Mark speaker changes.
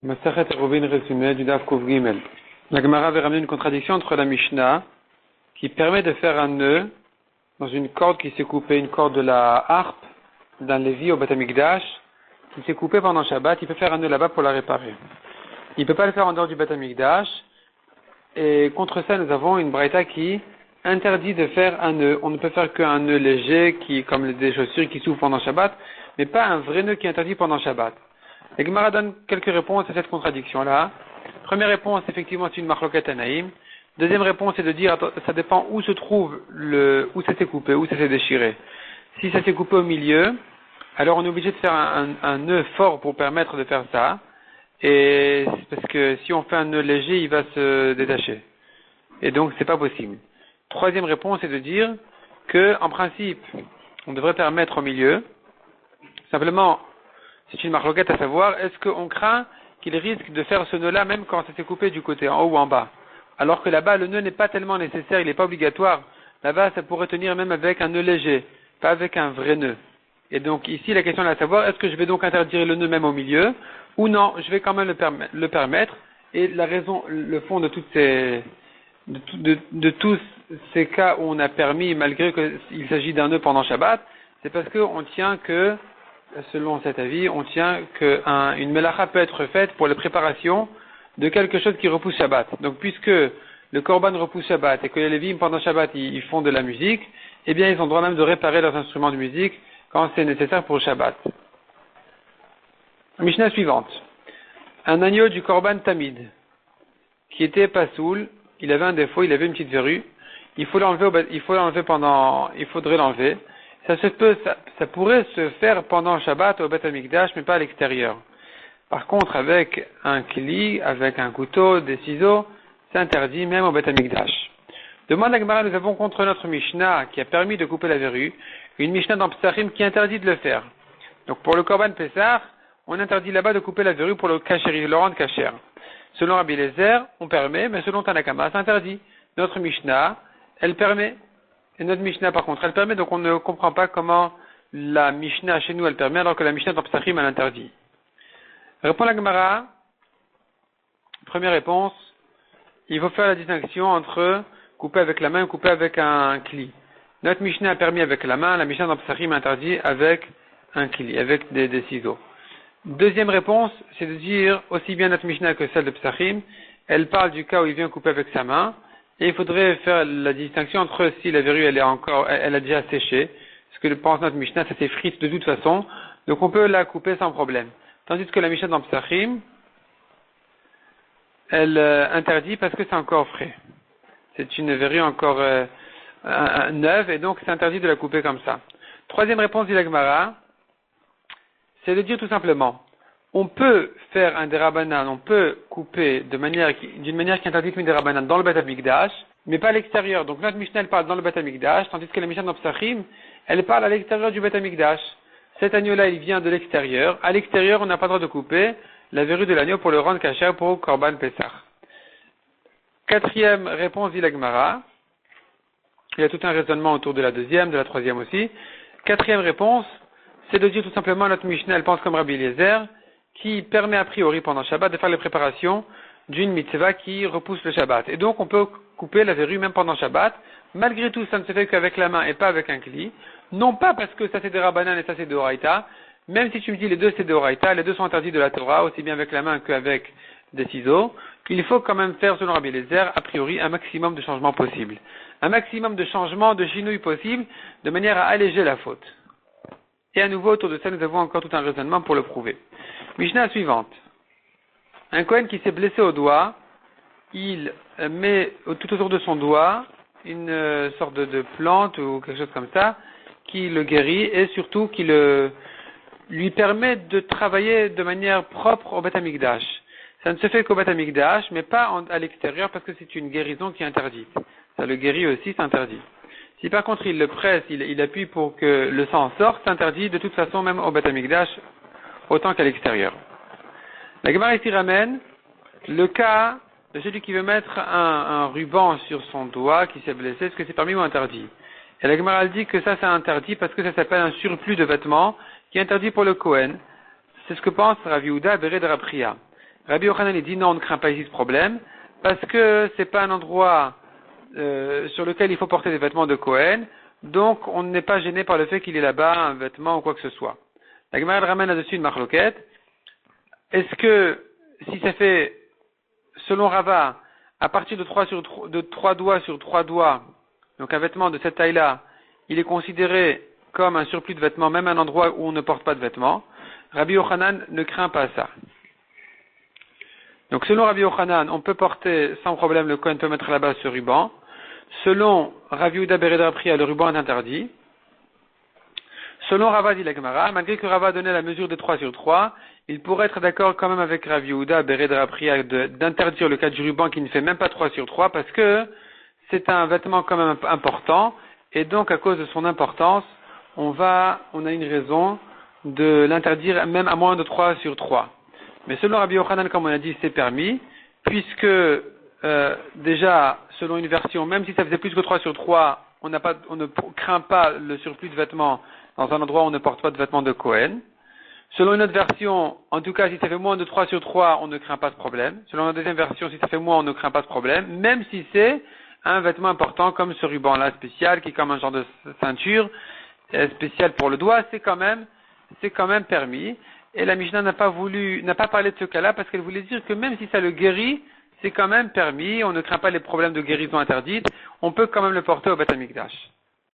Speaker 1: Masachet Eruvin résumé du Daf Kuf Gimel. La Gemara avait ramené une contradiction entre la Mishnah qui permet de faire un nœud dans une corde qui s'est coupée, une corde de la harpe d'un Lévi au Beth Amikdash qui s'est coupée pendant Shabbat. Il peut faire un nœud là-bas pour la réparer. Il ne peut pas le faire en dehors du Beth Amikdash. Et contre ça, nous avons une braïta qui interdit de faire un nœud. On ne peut faire qu'un nœud léger, comme des chaussures qui s'ouvrent pendant Shabbat, mais pas un vrai nœud qui est interdit pendant Shabbat. La Gemara donne quelques réponses à cette contradiction-là. Première réponse, effectivement, c'est une marloquet Tanaïm. Deuxième réponse, c'est de dire, ça dépend où se trouve où ça s'est coupé, où ça s'est déchiré. Si ça s'est coupé au milieu, alors on est obligé de faire un nœud fort pour permettre de faire ça. Et parce que si on fait un nœud léger, il va se détacher. Et donc, c'est pas possible. Troisième réponse, c'est de dire que, en principe, on devrait permettre au milieu. Simplement, c'est une marloquette à savoir, est-ce qu'on craint qu'il risque de faire ce nœud-là même quand ça s'est coupé du côté, en haut ou en bas? Alors que là-bas, le nœud n'est pas tellement nécessaire, il n'est pas obligatoire. Là-bas, ça pourrait tenir même avec un nœud léger, pas avec un vrai nœud. Et donc ici, la question est à savoir, est-ce que je vais donc interdire le nœud même au milieu, ou non, je vais quand même le permettre. Et la raison, le fond de tous ces cas où on a permis, malgré qu'il s'agit d'un nœud pendant Shabbat, c'est parce qu'on tient que, selon cet avis, on tient qu'une melacha peut être faite pour la préparation de quelque chose qui repousse Shabbat. Donc, puisque le korban repousse Shabbat et que les Lévim pendant Shabbat ils font de la musique, eh bien, ils ont le droit même de réparer leurs instruments de musique quand c'est nécessaire pour le Shabbat. Mishnah suivante. Un agneau du korban tamid qui était pas soul, il avait un défaut, il avait une petite verrue. Il faudrait l'enlever. Ça pourrait se faire pendant Shabbat au Beth Amikdash, mais pas à l'extérieur. Par contre, avec un kli, avec un couteau, des ciseaux, c'est interdit même au Beth Amikdash. Demande à Gemara, nous avons contre notre Mishnah qui a permis de couper la verrue, une Mishnah dans Psachim qui interdit de le faire. Donc pour le Korban Pessah, on interdit là-bas de couper la verrue pour le kasher, le rendre kasher. Selon Rabbi Eliezer, on permet, mais selon Tanakama, c'est interdit. Notre Mishnah, elle permet. Et notre Mishnah, par contre, elle permet, donc on ne comprend pas comment la Mishnah chez nous, elle permet, alors que la Mishnah dans Psachim, elle interdit. Répond la Gemara. Première réponse, il faut faire la distinction entre couper avec la main et couper avec un kli. Notre Mishnah a permis avec la main, la Mishnah dans Psachim interdit avec un kli, avec des ciseaux. Deuxième réponse, c'est de dire, aussi bien notre Mishnah que celle de Psachim, elle parle du cas où il vient couper avec sa main, et il faudrait faire la distinction entre si la verrue elle a déjà séché, ce que pense notre Mishnah, ça s'effrite de toute façon, donc on peut la couper sans problème. Tandis que la Mishnah dans Psachim, elle interdit parce que c'est encore frais. C'est une verrue encore neuve, et donc c'est interdit de la couper comme ça. Troisième réponse dit la Gemara, c'est de dire tout simplement, on peut faire un dérabanan, on peut couper d'une manière qui est interdite une dérabanan dans le Beth Amikdash, mais pas à l'extérieur. Donc notre Mishnah elle parle dans le Beth Amikdash, tandis que la Mishnah dans Psachim, elle parle à l'extérieur du Beth Amikdash. Cet agneau-là, il vient de l'extérieur. À l'extérieur, on n'a pas le droit de couper la verrue de l'agneau pour le rendre kasher pour Korban Pessah. Quatrième réponse dit la Gemara. Il y a tout un raisonnement autour de la deuxième, de la troisième aussi. Quatrième réponse, c'est de dire tout simplement notre Mishnah, elle pense comme Rabbi Eliezer, qui permet a priori pendant Shabbat de faire les préparations d'une mitzvah qui repousse le Shabbat. Et donc on peut couper la verrue même pendant Shabbat. Malgré tout, ça ne se fait qu'avec la main et pas avec un kli. Non pas parce que ça c'est des Rabbanan et ça c'est de Horaïta. Même si tu me dis les deux c'est de Horaïta, les deux sont interdits de la Torah, aussi bien avec la main qu'avec des ciseaux, qu'il faut quand même faire selon Rabbi Eliezer, a priori, un maximum de changements possibles. Un maximum de changements, de chinouilles possibles, de manière à alléger la faute. Et à nouveau, autour de ça, nous avons encore tout un raisonnement pour le prouver. Mishnah suivante. Un Kohen qui s'est blessé au doigt, il met tout autour de son doigt une sorte de plante ou quelque chose comme ça, qui le guérit et surtout qui lui permet de travailler de manière propre au Beth Amikdash. Ça ne se fait qu'au Beth Amikdash, mais pas à l'extérieur parce que c'est une guérison qui est interdite. Ça le guérit aussi, c'est interdit. Si par contre il le presse, il appuie pour que le sang sorte, c'est interdit de toute façon même au Beth Amikdash, autant qu'à l'extérieur. La Gemara ici ramène le cas de celui qui veut mettre un ruban sur son doigt qui s'est blessé, est-ce que c'est permis ou interdit? Et la Gemara dit que ça c'est interdit parce que ça s'appelle un surplus de vêtements qui est interdit pour le Kohen. C'est ce que pense Rav Yehuda Beret de Rav Priya. Rabbi Yochanan il dit non, on ne craint pas ici ce problème, parce que c'est pas un endroit sur lequel il faut porter des vêtements de Kohen, donc on n'est pas gêné par le fait qu'il est là-bas un vêtement ou quoi que ce soit. La Gemara ramène là-dessus une marloquette. Est-ce que si ça fait, selon Rava, à partir de 3 doigts sur 3 doigts, donc un vêtement de cette taille-là, il est considéré comme un surplus de vêtements, même un endroit où on ne porte pas de vêtements. Rabbi Yochanan ne craint pas ça. Donc selon Rabbi Yochanan, on peut porter sans problème, le Kohen peut mettre là-bas ce ruban. Selon Rav Yehuda Bered Rapria, le ruban est interdit. Selon Rava dit la Gemara, malgré que Rava a donné la mesure de 3 sur 3, il pourrait être d'accord quand même avec Rav Yehuda Bered Rapria d'interdire le cas du ruban qui ne fait même pas 3 sur 3 parce que c'est un vêtement quand même important et donc à cause de son importance, on a une raison de l'interdire même à moins de 3 sur 3. Mais selon Rabbi Yochanan, comme on a dit, c'est permis, puisque déjà, selon une version, même si ça faisait plus que 3 sur 3, on ne craint pas le surplus de vêtements dans un endroit où on ne porte pas de vêtements de Kohen. Selon une autre version, en tout cas, si ça fait moins de 3 sur 3, on ne craint pas ce problème. Selon la deuxième version, si ça fait moins, on ne craint pas ce problème, même si c'est un vêtement important comme ce ruban-là spécial, qui est comme un genre de ceinture spéciale pour le doigt, c'est quand même permis. Et la Mishnah n'a pas parlé de ce cas-là parce qu'elle voulait dire que même si ça le guérit, c'est quand même permis, on ne craint pas les problèmes de guérison interdite, on peut quand même le porter au Beth Amikdash.